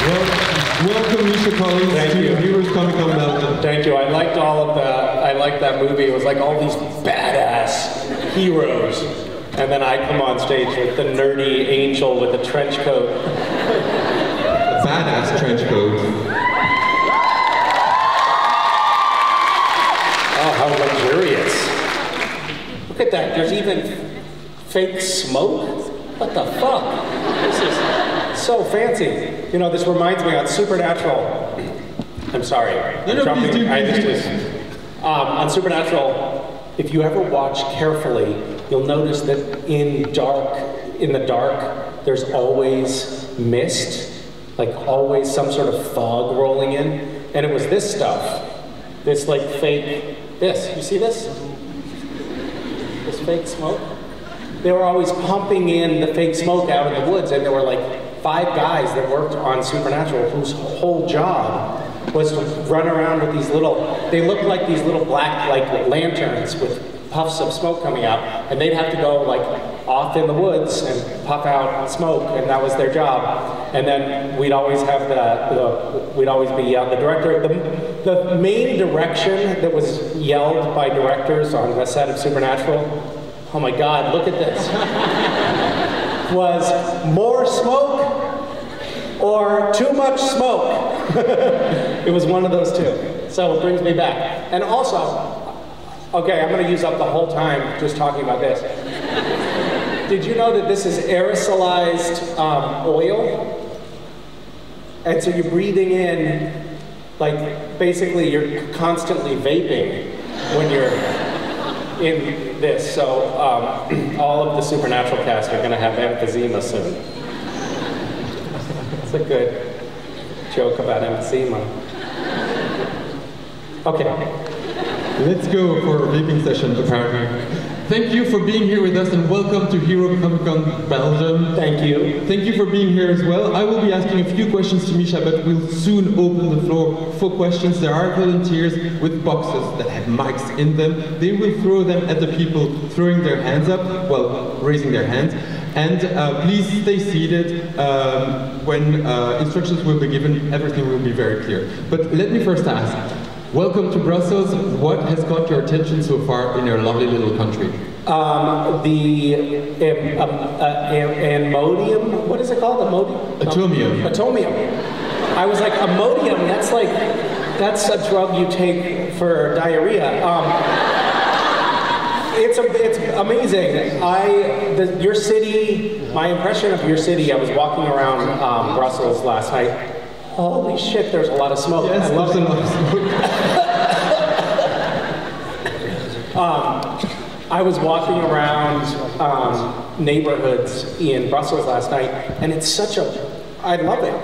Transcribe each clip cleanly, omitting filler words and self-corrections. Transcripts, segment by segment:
Welcome, Misha Collins, to Heroes Comic Con Belgium. Thank you. I liked all of that. I liked that movie. It was like all these badass heroes. And then I come on stage with the nerdy angel with a trench coat. A badass trench coat. Oh, how luxurious. Look at that. There's even fake smoke? What the fuck? This is so fancy. You know, this reminds me on Supernatural. I'm sorry. I'm jumping. On Supernatural, if you ever watch carefully, you'll notice that in the dark, there's always mist, like always some sort of fog rolling in. And it was this stuff, this like fake, you see this? This fake smoke? They were always pumping in the fake smoke out in the woods, and there were like 5 guys that worked on Supernatural whose whole job was to run around with these little, they looked like these little black like lanterns with puffs of smoke coming out, and they'd have to go like off in the woods and puff out smoke, and that was their job. And then we'd always have we'd always be the director, the main direction that was yelled by directors on the set of Supernatural, oh my God, look at this, was more smoke or too much smoke. It was one of those two. So it brings me back. And also, okay, I'm going to use up the whole time just talking about this. Did you know that this is aerosolized oil? And so you're breathing in, like, basically you're constantly vaping when you're in this. So all of the Supernatural cast are going to have emphysema soon. It's a good joke about emphysema. Okay. Let's go for a vaping session, apparently. Thank you for being here with us, and welcome to Hero Comic Con Belgium. Thank you. Thank you for being here as well. I will be asking a few questions to Misha, but we'll soon open the floor for questions. There are volunteers with boxes that have mics in them. They will throw them at the people throwing their hands up, well, raising their hands. And please stay seated. When instructions will be given, everything will be very clear. But let me first ask, welcome to Brussels. What has caught your attention so far in your lovely little country? Amodium, what is it called? Atomium. Atomium. I was like, Amodium, that's a drug you take for diarrhea. It's amazing. Your city, my impression of your city, I was walking around Brussels last night. Holy shit, there's a lot of smoke. Yes, I love there's a lot of smoke. I was walking around neighborhoods in Brussels last night, and it's I love it.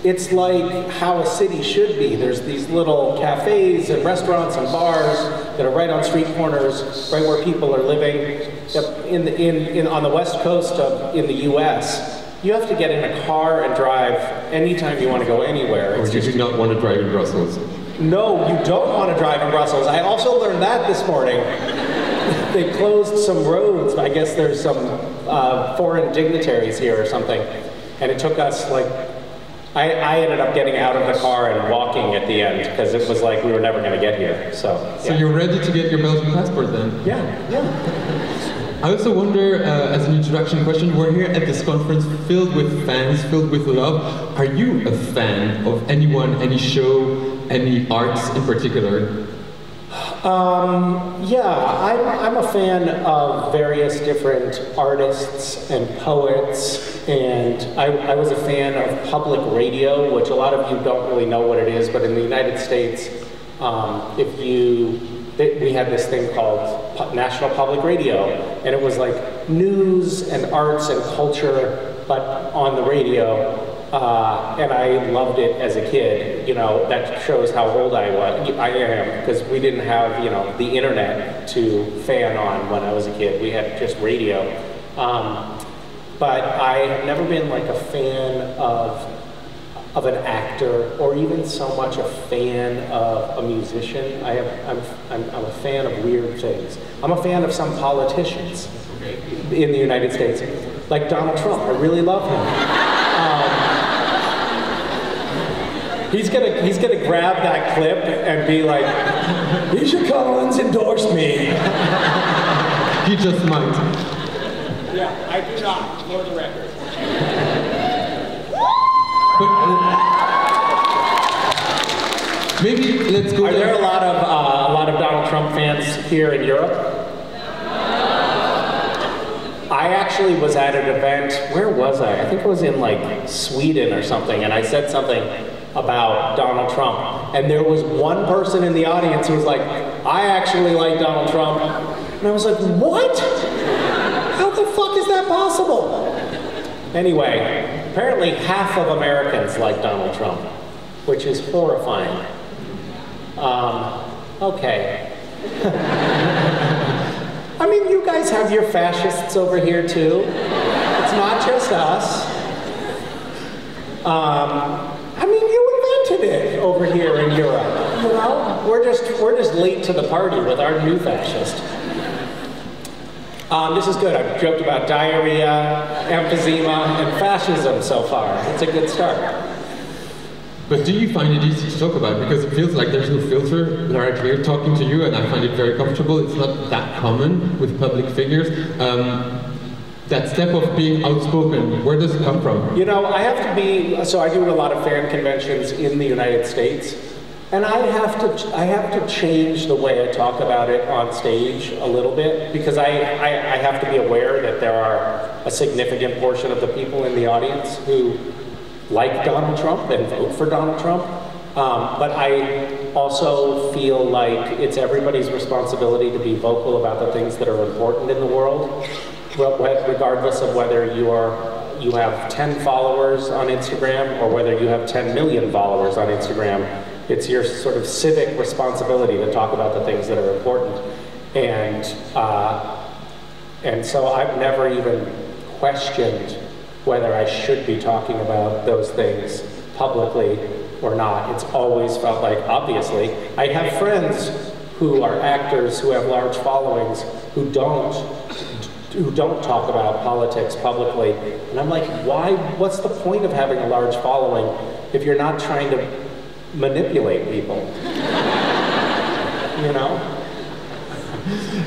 It's like how a city should be. There's these little cafes and restaurants and bars that are right on street corners, right where people are living. On the west coast in the U.S., you have to get in a car and drive anytime you want to go anywhere. Or you do not want to drive in Brussels. No, you don't want to drive in Brussels. I also learned that this morning. They closed some roads. I guess there's some foreign dignitaries here or something. And it took us like, I ended up getting out of the car and walking at the end because it was like we were never going to get here. So you're ready to get your Belgian passport then? Yeah. I also wonder, as an introduction question, we're here at this conference filled with fans, filled with love. Are you a fan of anyone, any show, any arts in particular? Yeah, I'm a fan of various different artists and poets, and I was a fan of public radio, which a lot of you don't really know what it is, but in the United States, we had this thing called National Public Radio, and it was like news and arts and culture, but on the radio. And I loved it as a kid. You know, that shows how old I am, because we didn't have, the internet to fan on when I was a kid. We had just radio. But I have never been like a fan of an actor, or even so much a fan of a musician. I'm a fan of weird things. I'm a fan of some politicians in the United States, like Donald Trump. I really love him. He's gonna grab that clip and be like, Misha Collins endorsed me. He just might. Yeah, I do not, for the record. But, maybe let's go. Are there a lot of Donald Trump fans here in Europe? I actually was at an event. Where was I? I think it was in like Sweden or something, and I said something about Donald Trump, and there was one person in the audience who was like, "I actually like Donald Trump," and I was like, "What? How the fuck is that possible?" Anyway, apparently half of Americans like Donald Trump, which is horrifying. Okay. I mean, you guys have your fascists over here too. It's not just us. I mean, you invented it over here in Europe. You know, we're just late to the party with our new fascist. This is good. I've joked about diarrhea, emphysema, and fascism so far. It's a good start. But do you find it easy to talk about? Because it feels like there's no filter. Like we're talking to you, and I find it very comfortable. It's not that common with public figures. That step of being outspoken, where does it come from? You know, I have to be. So I do a lot of fan conventions in the United States, and I have to change the way I talk about it on stage a little bit because I have to be aware that there are a significant portion of the people in the audience who like Donald Trump and vote for Donald Trump. But I also feel like it's everybody's responsibility to be vocal about the things that are important in the world, regardless of whether you have 10 followers on Instagram or whether you have 10 million followers on Instagram. It's your sort of civic responsibility to talk about the things that are important. And so I've never even questioned whether I should be talking about those things publicly or not. It's always felt like, obviously, I have friends who are actors who have large followings who don't talk about politics publicly. And I'm like, what's the point of having a large following if you're not trying to manipulate people? You know?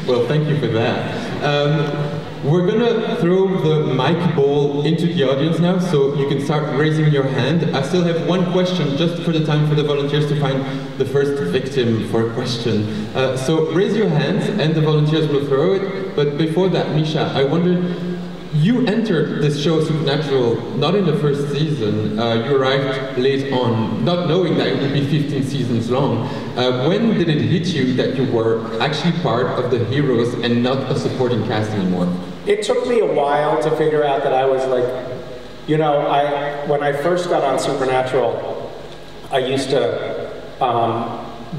Well, thank you for that. We're gonna throw the mic ball into the audience now, so you can start raising your hand. I still have one question just for the time for the volunteers to find the first victim for a question. So raise your hands and the volunteers will throw it. But before that, Misha, I wondered, you entered this show Supernatural not in the first season. You arrived late on, not knowing that it would be 15 seasons long. When did it hit you that you were actually part of the heroes and not a supporting cast anymore? It took me a while to figure out that I was like, you know, when I first got on Supernatural, I used to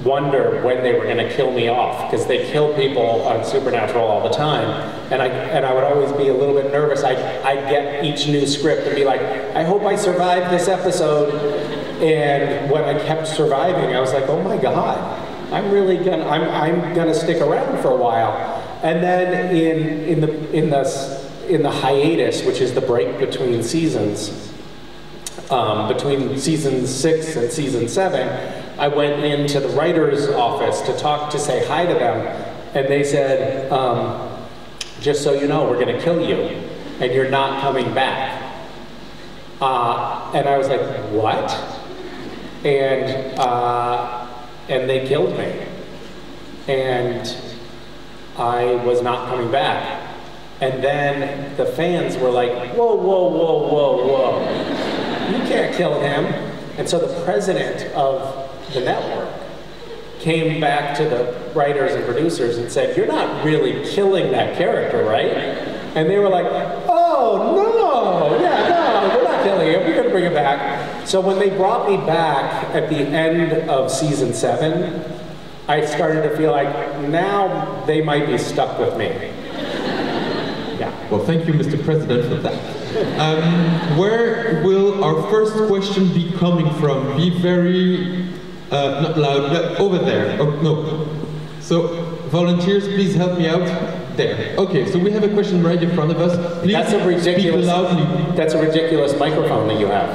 wonder when they were going to kill me off, because they kill people on Supernatural all the time, and I would always be a little bit nervous. I'd get each new script and be like, I hope I survive this episode, and when I kept surviving, I was like, oh my god, I'm gonna stick around for a while. And then in the hiatus, which is the break between seasons, between season 6 and season 7, I went into the writer's office to say hi to them, and they said, just so you know, we're gonna kill you, and you're not coming back. And I was like, what? And they killed me. And I was not coming back. And then the fans were like, whoa, whoa, whoa, whoa, whoa. You can't kill him. And so the president of the network came back to the writers and producers and said, you're not really killing that character, right? And they were like, oh, no, yeah, no, we're not killing him, we're gonna bring him back. So when they brought me back at the end of season 7, I started to feel like now they might be stuck with me. Yeah. Well, thank you, Mr. President, for that. Where will our first question be coming from? Be very, not loud, but over there. Oh, no. So, volunteers, please help me out. There. Okay, so we have a question right in front of us. Please speak loudly. That's a ridiculous microphone that you have.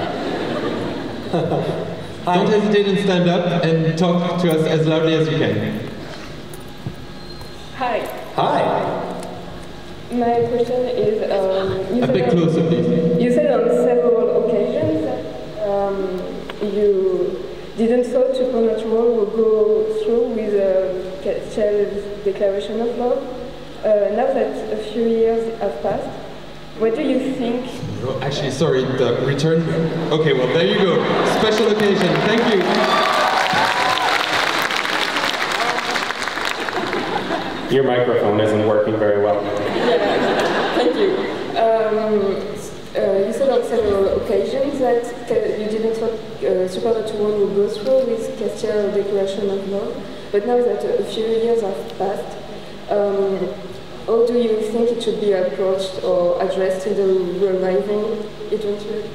Hi. Don't hesitate and stand up and talk to us as loudly as you can. Hi. Hi. My question is, A bit closer, please. You said on several occasions that you didn't thought Supernatural would go through with Castiel's declaration of love. Now that a few years have passed, what do you think? Oh, actually, sorry, the return. Okay, well, there you go. Special occasion. Thank you. Your microphone isn't working very well. Yeah, thank you. You said on several occasions that you didn't thought Supernatural would go through with Castiel's declaration of love, but now that a few years have passed, how do you think it should be approached or addressed in the reviving eventually?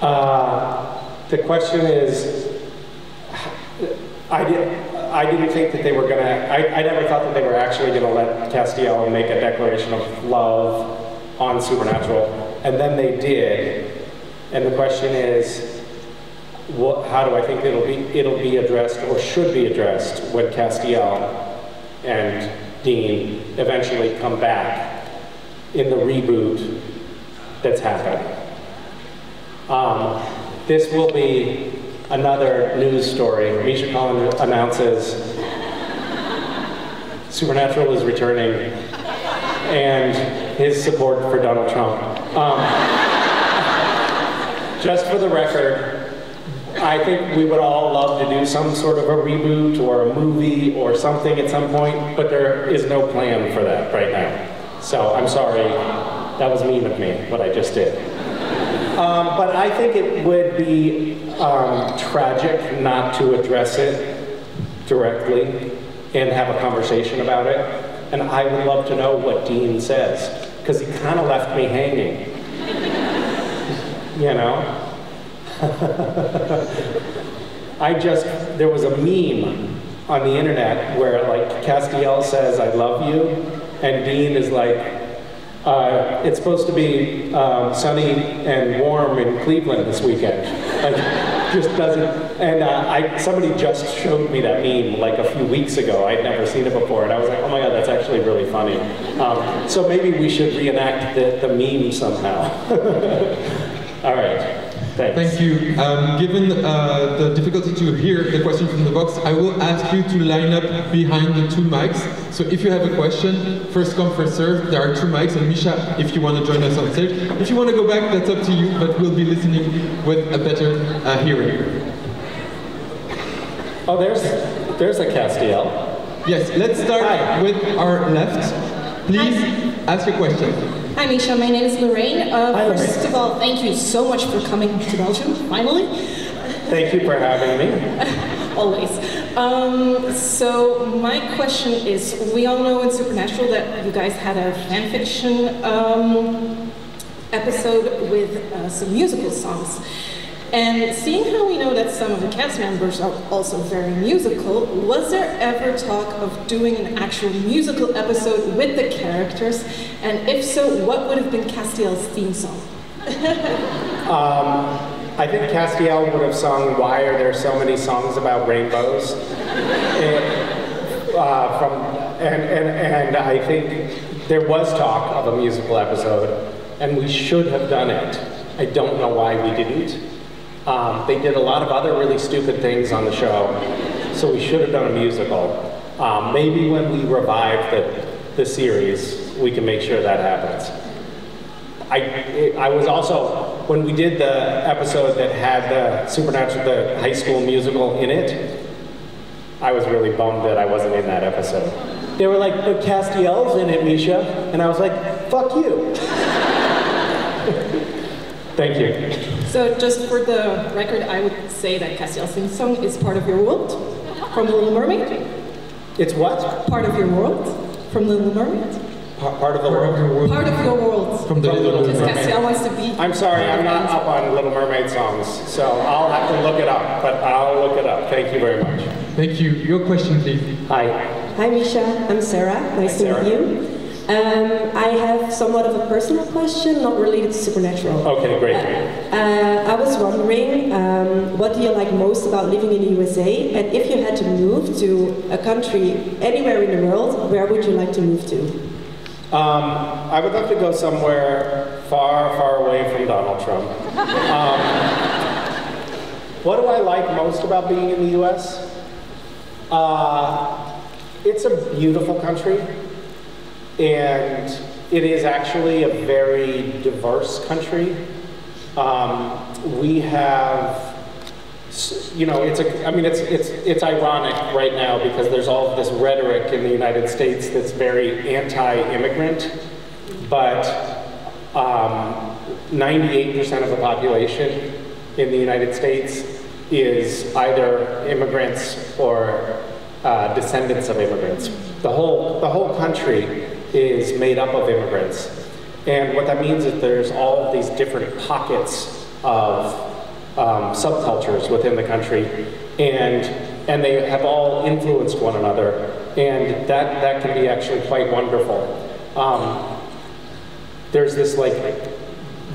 The question is, I didn't think that they were going to, I never thought that they were actually going to let Castiel make a declaration of love on Supernatural, and then they did. And the question is, how do I think it'll be addressed or should be addressed when Castiel and Dean eventually come back in the reboot that's happened. This will be another news story. Misha Collins announces Supernatural is returning and his support for Donald Trump. Just for the record, I think we would all love to do some sort of a reboot or a movie or something at some point, but there is no plan for that right now. So I'm sorry, that was mean of me, what I just did. But I think it would be tragic not to address it directly and have a conversation about it. And I would love to know what Dean says, because he kind of left me hanging. You know? There was a meme on the internet where like Castiel says, "I love you," and Dean is like, "It's supposed to be sunny and warm in Cleveland this weekend." Like, just doesn't, and somebody just showed me that meme like a few weeks ago. I'd never seen it before, and I was like, oh my god, that's actually really funny. So maybe we should reenact the meme somehow. All right. Thanks. Thank you. Given the difficulty to hear the question from the box, I will ask you to line up behind the two mics. So if you have a question, first come, first serve. There are two mics, and Misha, if you want to join us on stage. If you want to go back, that's up to you, but we'll be listening with a better hearing. Oh, there's a Castiel. Yes, let's start with our left. Please ask your question. Hi Misha, my name is Lorraine. Hi, Lorraine. First of all, thank you so much for coming to Belgium, finally. Thank you for having me. Always. So my question is, we all know in Supernatural that you guys had a fanfiction episode with some musical songs. And seeing how we know that some of the cast members are also very musical, was there ever talk of doing an actual musical episode with the characters? And if so, what would have been Castiel's theme song? I think Castiel would have sung "Why Are There So Many Songs About Rainbows?" and I think there was talk of a musical episode, and we should have done it. I don't know why we didn't. They did a lot of other really stupid things on the show, so we should have done a musical. Maybe when we revive the series, we can make sure that happens. I was also, when we did the episode that had the Supernatural, the high school musical in it, I was really bummed that I wasn't in that episode. They were like, but Castiel's in it, Misha. And I was like, fuck you. Thank you. So just for the record, I would say that Castiel's theme song is part of your world, from The Little Mermaid. It's what? Part of your world, from The Little Mermaid. Part of the world? Part of your world. From the Little Because Mermaid. Castiel wants to be... I'm sorry, I'm not up on Little Mermaid songs, so I'll have to look it up, but I'll look it up. Thank you very much. Thank you. Your question, please. Hi. Hi Misha, I'm Sarah. Nice Hi, to meet you. I have somewhat of a personal question, not related to Supernatural. Okay, great. I was wondering wondering, what do you like most about living in the USA? And if you had to move to a country anywhere in the world, where would you like to move to? I would love to go somewhere far, far away from Donald Trump. What do I like most about being in the US? It's a beautiful country, and it is actually a very diverse country. We have, you know, it's ironic right now because there's all of this rhetoric in the United States that's very anti-immigrant, but 98% of the population in the United States is either immigrants or descendants of immigrants. The whole country is made up of immigrants. And what that means is there's all of these different pockets of subcultures within the country, and they have all influenced one another, and that can be actually quite wonderful. There's this like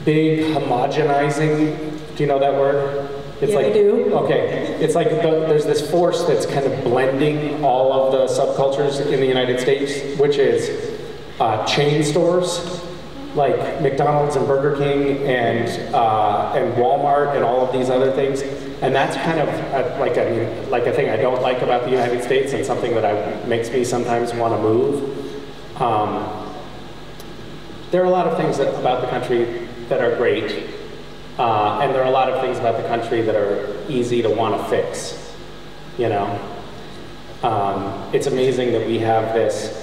big homogenizing, do you know that word? It's yeah, like, I do. Okay, it's like there's this force that's kind of blending all of the subcultures in the United States, which is chain stores, like McDonald's and Burger King and Walmart and all of these other things, and that's kind of like a thing I don't like about the United States, and something that makes me sometimes want to move. There are a lot of things about the country that are great, and there are a lot of things about the country that are easy to want to fix. You know, it's amazing that we have this.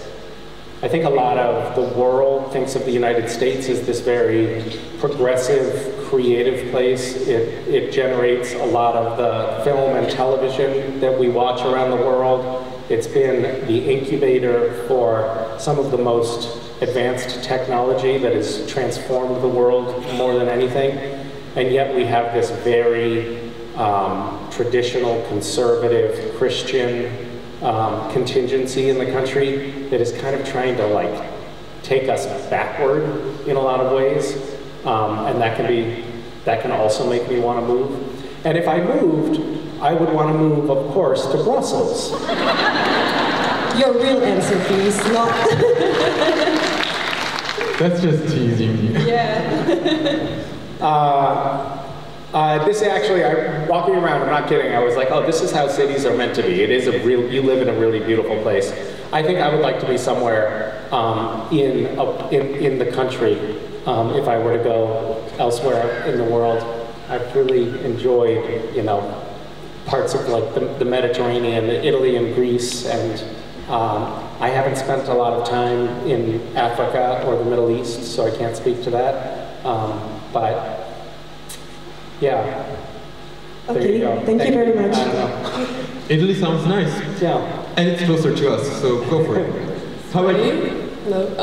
I think a lot of the world thinks of the United States as this very progressive, creative place. It generates a lot of the film and television that we watch around the world. It's been the incubator for some of the most advanced technology that has transformed the world more than anything. And yet we have this very traditional, conservative, Christian contingency in the country that is kind of trying to like take us backward in a lot of ways, and that can also make me want to move. And if I moved, I would want to move, of course, to Brussels. Your real answer, please, not. That's just teasing you. Yeah. This actually, walking around, I'm not kidding, I was like, oh, this is how cities are meant to be. It is you live in a really beautiful place. I think I would like to be somewhere in the country if I were to go elsewhere in the world. I've really enjoyed, you know, parts of like the Mediterranean, Italy and Greece, and I haven't spent a lot of time in Africa or the Middle East, so I can't speak to that. But yeah. Okay, thank you very much. Italy sounds nice. Yeah. And it's closer to us, so go for it. How about you? Hello.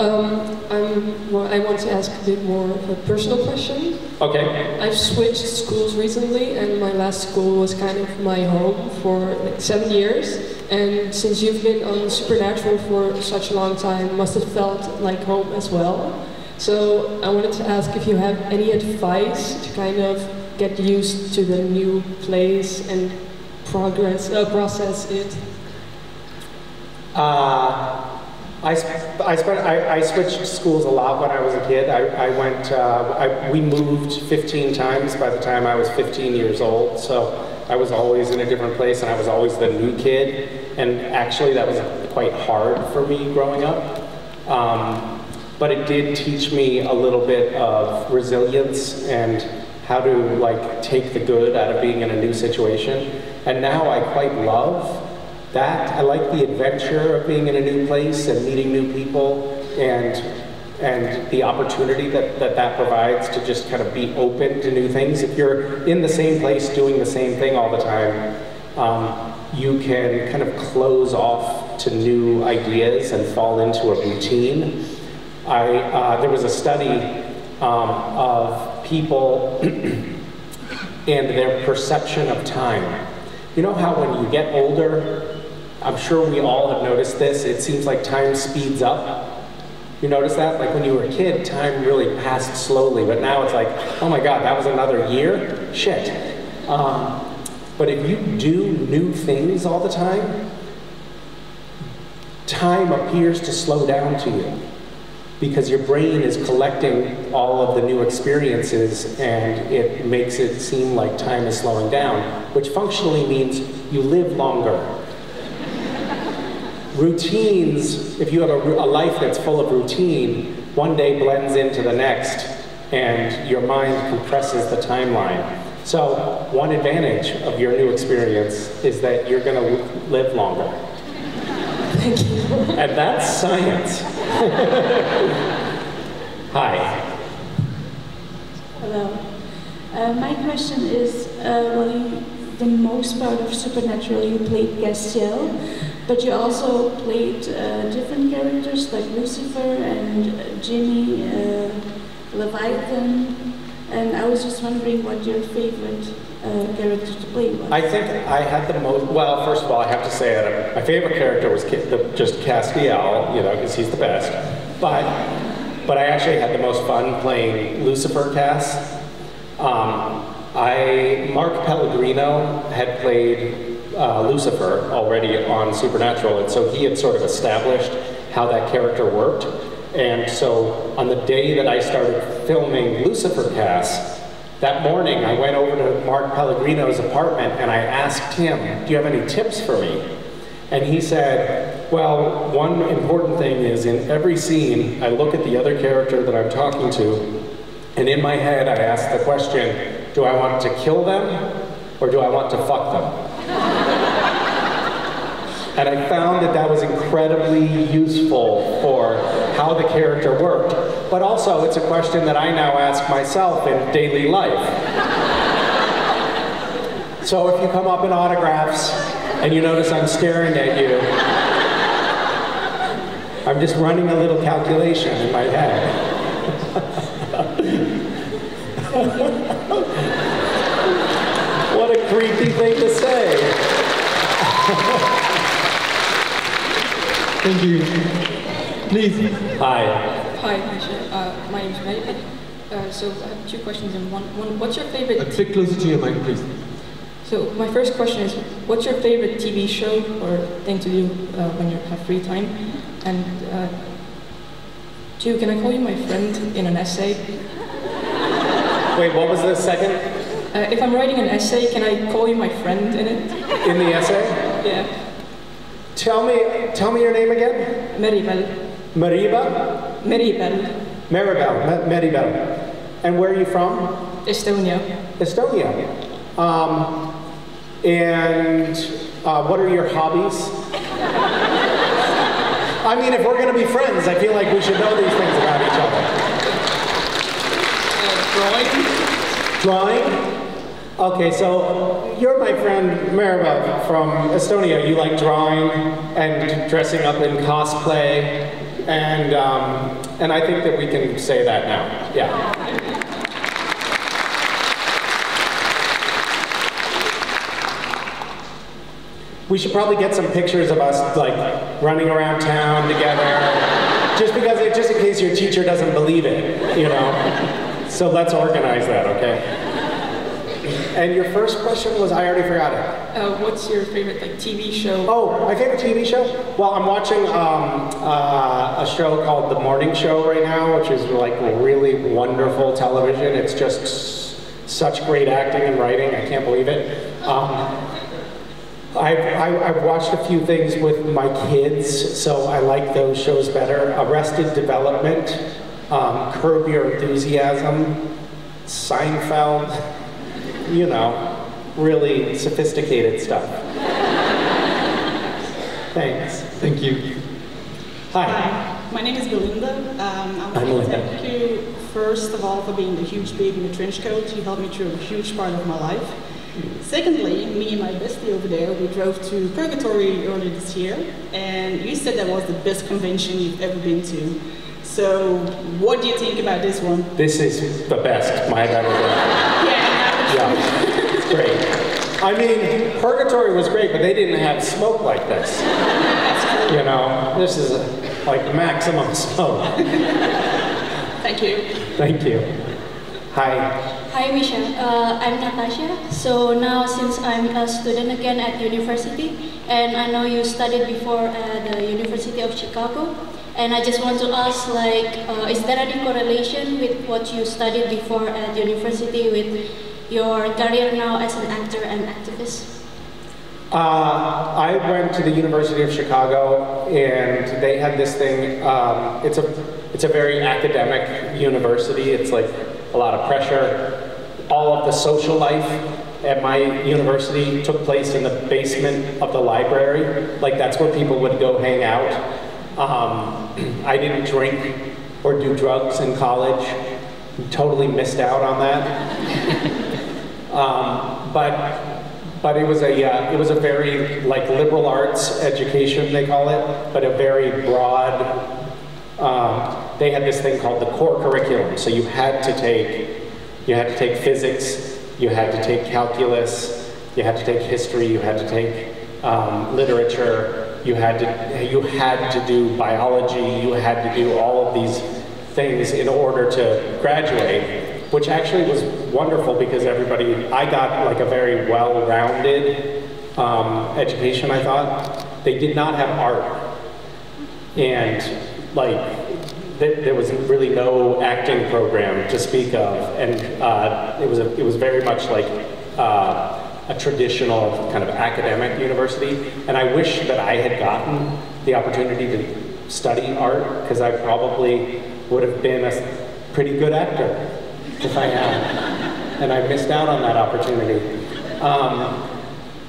I want to ask a bit more of a personal question. Okay. I've switched schools recently, and my last school was kind of my home for like 7 years. And since you've been on Supernatural for such a long time, must have felt like home as well. So I wanted to ask if you have any advice to kind of get used to the new place and process it. I switched schools a lot when I was a kid. We moved 15 times by the time I was 15 years old, so I was always in a different place, and I was always the new kid, and actually that was quite hard for me growing up. But it did teach me a little bit of resilience and how to like take the good out of being in a new situation. And now I quite love that. I like the adventure of being in a new place and meeting new people, and the opportunity that provides to just kind of be open to new things. If you're in the same place doing the same thing all the time, you can kind of close off to new ideas and fall into a routine. There was a study of people and their perception of time. You know how when you get older, I'm sure we all have noticed this, it seems like time speeds up. You notice that? Like when you were a kid, time really passed slowly, but now it's like, oh my God, that was another year? Shit. But if you do new things all the time, time appears to slow down to you because your brain is collecting all of the new experiences and it makes it seem like time is slowing down, which functionally means you live longer. Routines, if you have a life that's full of routine, one day blends into the next and your mind compresses the timeline. So one advantage of your new experience is that you're going to live longer. Thank you. And that's science. Hi. Hello. My question is, the most part of Supernatural you played Castiel, but you also played different characters like Lucifer and Jimmy, Leviathan, and I was just wondering what your favorite character to play was. I think I had the most, well, first of all, I have to say that my favorite character was just Castiel, you know, because he's the best. But I actually had the most fun playing Lucifer Cass. Mark Pellegrino had played Lucifer already on Supernatural, and so he had sort of established how that character worked. And so on the day that I started filming Lucifer Cass, that morning I went over to Mark Pellegrino's apartment and I asked him, do you have any tips for me? And he said, well, one important thing is in every scene, I look at the other character that I'm talking to, and in my head I ask the question, do I want to kill them or do I want to fuck them? And I found that that was incredibly useful for how the character worked. But also, it's a question that I now ask myself in daily life. So if you come up in autographs and you notice I'm staring at you, I'm just running a little calculation in my head. What a creepy thing to say. Thank you. Please. Hi. Hi, Misha. My name is Mary. So I have two questions in one. What's your favorite? A bit closer to your mic, please. So my first question is, what's your favorite TV show or thing to do when you have free time? And two, can I call you my friend in an essay? Wait, what was the second? If I'm writing an essay, can I call you my friend in it? In the essay? Yeah. Tell me your name again. Maribel. Mariba? Maribel. Maribel. And where are you from? Estonia. Estonia. And what are your hobbies? I mean, if we're going to be friends, I feel like we should know these things about each other. Drawing. Drawing? Okay, so you're my friend Maribel from Estonia. You like drawing and dressing up in cosplay, and I think that we can say that now. Yeah. We should probably get some pictures of us like running around town together, just in case your teacher doesn't believe it, you know. So let's organize that, okay? And your first question was, I already forgot it. What's your favorite TV show? Oh, my favorite TV show? Well, I'm watching a show called The Morning Show right now, which is like really wonderful television. It's just such great acting and writing. I can't believe it. I've watched a few things with my kids, so I like those shows better. Arrested Development, Curb Your Enthusiasm, Seinfeld. You know, really sophisticated stuff. Thanks. Thank you. Hi. My name is Belinda. I'm Belinda. Thank you, first of all, for being the huge baby in the trench coat. You helped me through a huge part of my life. Secondly, me and my bestie over there, we drove to Purgatory earlier this year, and you said that was the best convention you've ever been to. So, what do you think about this one? This is the best I've ever been. Yeah, it's great. I mean, Purgatory was great, but they didn't have smoke like this. You know, this is like maximum smoke. Thank you. Thank you. Hi. Hi Misha, I'm Natasha. So now since I'm a student again at university, and I know you studied before at the University of Chicago, and I just want to ask, like, is there any correlation with what you studied before at university with your career now as an actor and activist? I went to the University of Chicago, and they had this thing. It's a very academic university. It's like a lot of pressure. All of the social life at my university took place in the basement of the library. Like, that's where people would go hang out. I didn't drink or do drugs in college. Totally missed out on that. But it was a very, like, liberal arts education, they call it, but a very broad. They had this thing called the core curriculum. So you had to take physics, you had to take calculus, you had to take history, you had to take literature, you had to do biology, you had to do all of these things in order to graduate, which actually was wonderful because I got like a very well-rounded education, I thought. They did not have art, and like, there was really no acting program to speak of, and it was very much like a traditional kind of academic university. And I wish that I had gotten the opportunity to study art, because I probably would have been a pretty good actor if I had, and I missed out on that opportunity.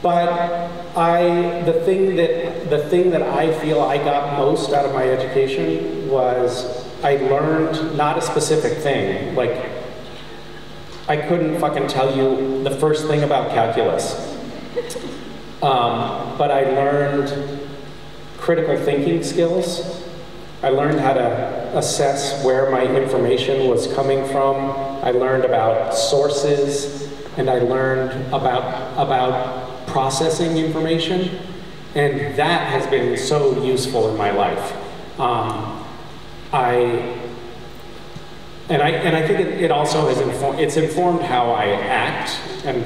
But the thing that I feel I got most out of my education was I learned not a specific thing. Like, I couldn't fucking tell you the first thing about calculus. But I learned critical thinking skills. I learned how to assess where my information was coming from. I learned about sources, and I learned about processing information, and that has been so useful in my life. I think it also has informed how I act and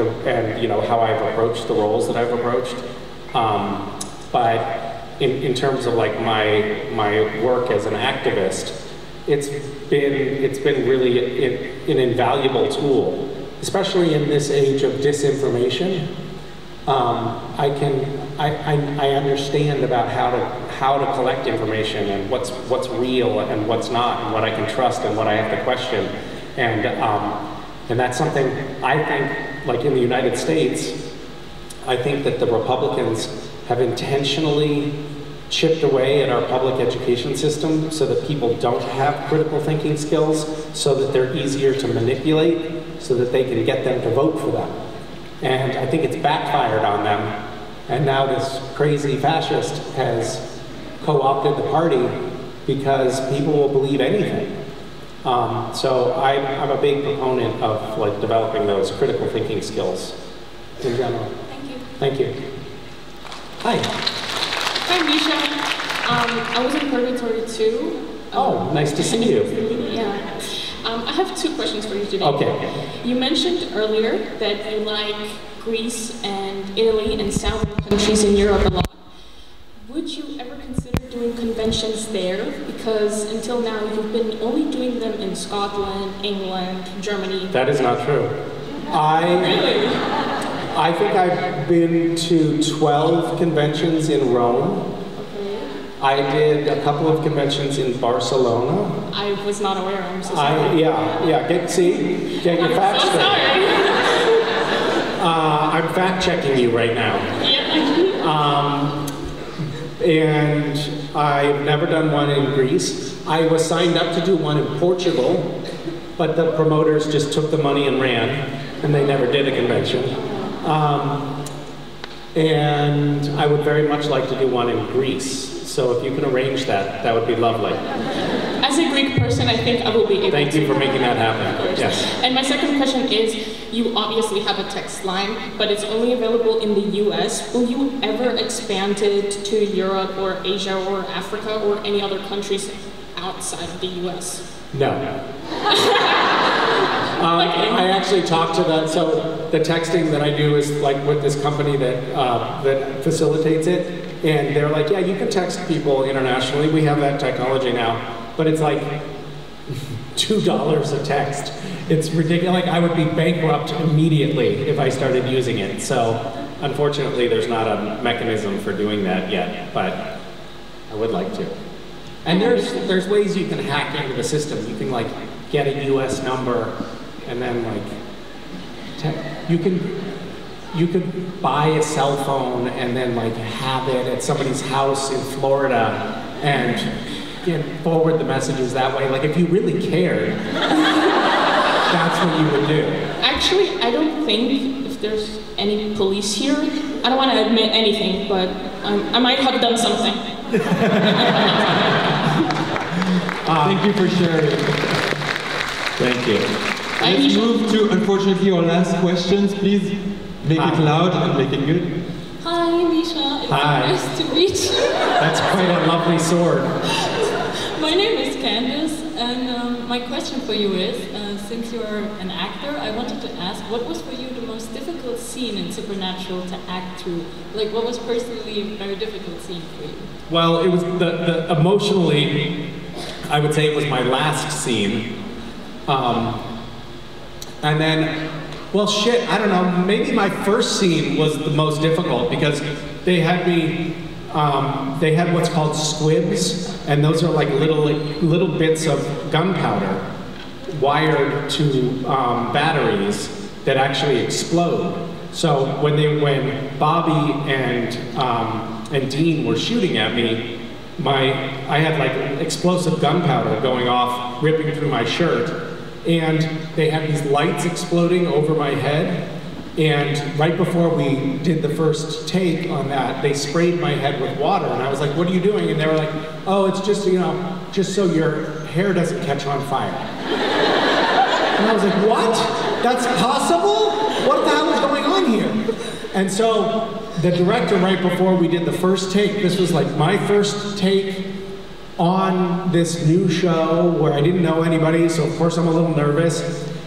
you know, how I've approached the roles that I've approached. But in terms of like my work as an activist, it's been really an invaluable tool, especially in this age of disinformation. I understand about how to collect information and what's real and what's not, and what I can trust and what I have to question, and that's something I think, like in the United States, I think that the Republicans have intentionally chipped away at our public education system so that people don't have critical thinking skills, so that they're easier to manipulate, so that they can get them to vote for them. And I think it's backfired on them, and now this crazy fascist has co-opted the party because people will believe anything. So I'm a big proponent of like developing those critical thinking skills in general. Thank you. Thank you. Hi. Hi, Misha. I was in Purgatory too. Oh, nice to see you. Yeah. I have two questions for you today. Okay. You mentioned earlier that you like Greece and Italy and southern countries in Europe a lot. Would you ever consider doing conventions there? Because until now you've been only doing them in Scotland, England, Germany. That is not true. Really? I think I've been to 12 conventions in Rome. I did a couple of conventions in Barcelona. I was not aware. I'm so sorry. Get your facts straight. Sorry. I'm fact checking you right now. Yeah. And I've never done one in Greece. I was signed up to do one in Portugal, but the promoters just took the money and ran, and they never did a convention. And I would very much like to do one in Greece. So if you can arrange that, that would be lovely. As a Greek person, I think I will be able to. Thank you for making that happen. Of course. Yes. And my second question is, you obviously have a text line, but it's only available in the US. Will you ever expand it to Europe or Asia or Africa or any other countries outside of the US? No. I actually talked to the texting that I do is like with this company that facilitates it, and they're like, yeah, you can text people internationally. We have that technology now, but it's like $2 a text. It's ridiculous. Like I would be bankrupt immediately if I started using it. So unfortunately, there's not a mechanism for doing that yet, but I would like to. And there's ways you can hack into the system. You can like get a US number and then like you could buy a cell phone and then like have it at somebody's house in Florida and forward the messages that way. Like if you really cared, that's what you would do. Actually, I don't think if there's any police here, I don't want to admit anything, but I might have done something. Thank you for sharing. Thank you. Let's move to, unfortunately, our last questions. Please make it loud and make it good. Hi, Misha. It's nice to meet you. That's quite a lovely sword. My name is Candice, and my question for you is, since you're an actor, I wanted to ask, what was for you the most difficult scene in Supernatural to act through? Like, what was personally a very difficult scene for you? Well, it was the emotionally, I would say it was my last scene. And then, well, shit, I don't know, maybe my first scene was the most difficult because they had me, they had what's called squibs, and those are like little bits of gunpowder wired to batteries that actually explode. So when Bobby and Dean were shooting at me, I had like explosive gunpowder going off, ripping through my shirt, and they had these lights exploding over my head. And right before we did the first take on that, they sprayed my head with water, and I was like, "What are you doing?" And they were like, "Oh, it's just just so your hair doesn't catch on fire." And I was like, "What? That's possible? What the hell is going on here?" And so the director, right before we did the first take, this was like my first take on this new show where I didn't know anybody, so of course I'm a little nervous.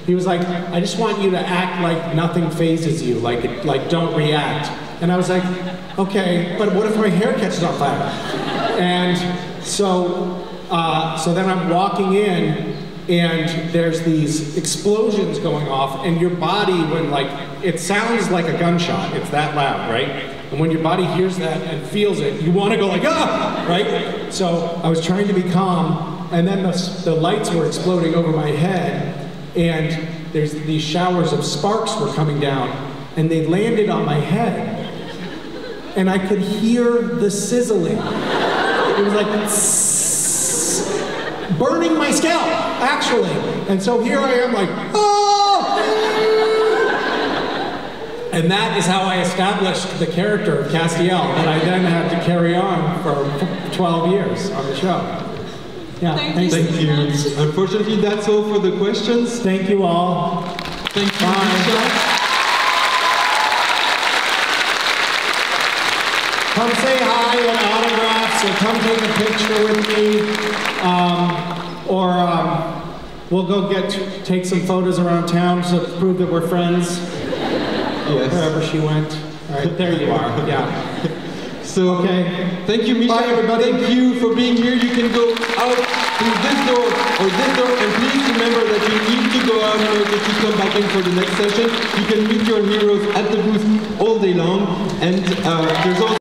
He was like, "I just want you to act like nothing phases you, like don't react." And I was like, "Okay, but what if my hair catches on fire?" And so then I'm walking in, and there's these explosions going off, and your body, when it sounds like a gunshot, it's that loud, right? And when your body hears that and feels it, you want to go like, ah, right? So I was trying to be calm, and then the lights were exploding over my head, and there's these showers of sparks were coming down, and they landed on my head, and I could hear the sizzling. It was like, burning my scalp, actually. And so here I am like, oh! And that is how I established the character of Castiel that I then had to carry on for 12 years on the show. Yeah, thank you. Unfortunately, that's all for the questions. Thank you all. Thank you, Misha. Come say hi and autographs, or come take a picture with me, we'll go take some photos around town to prove that we're friends. Yes. Wherever she went. All right, there you are. Yeah. So, okay. Thank you, Misha. Bye, everybody. Thank you for being here. You can go out through this door or this door, and please remember that you need to go out in order to come back in for the next session. You can meet your heroes at the booth all day long, and there's also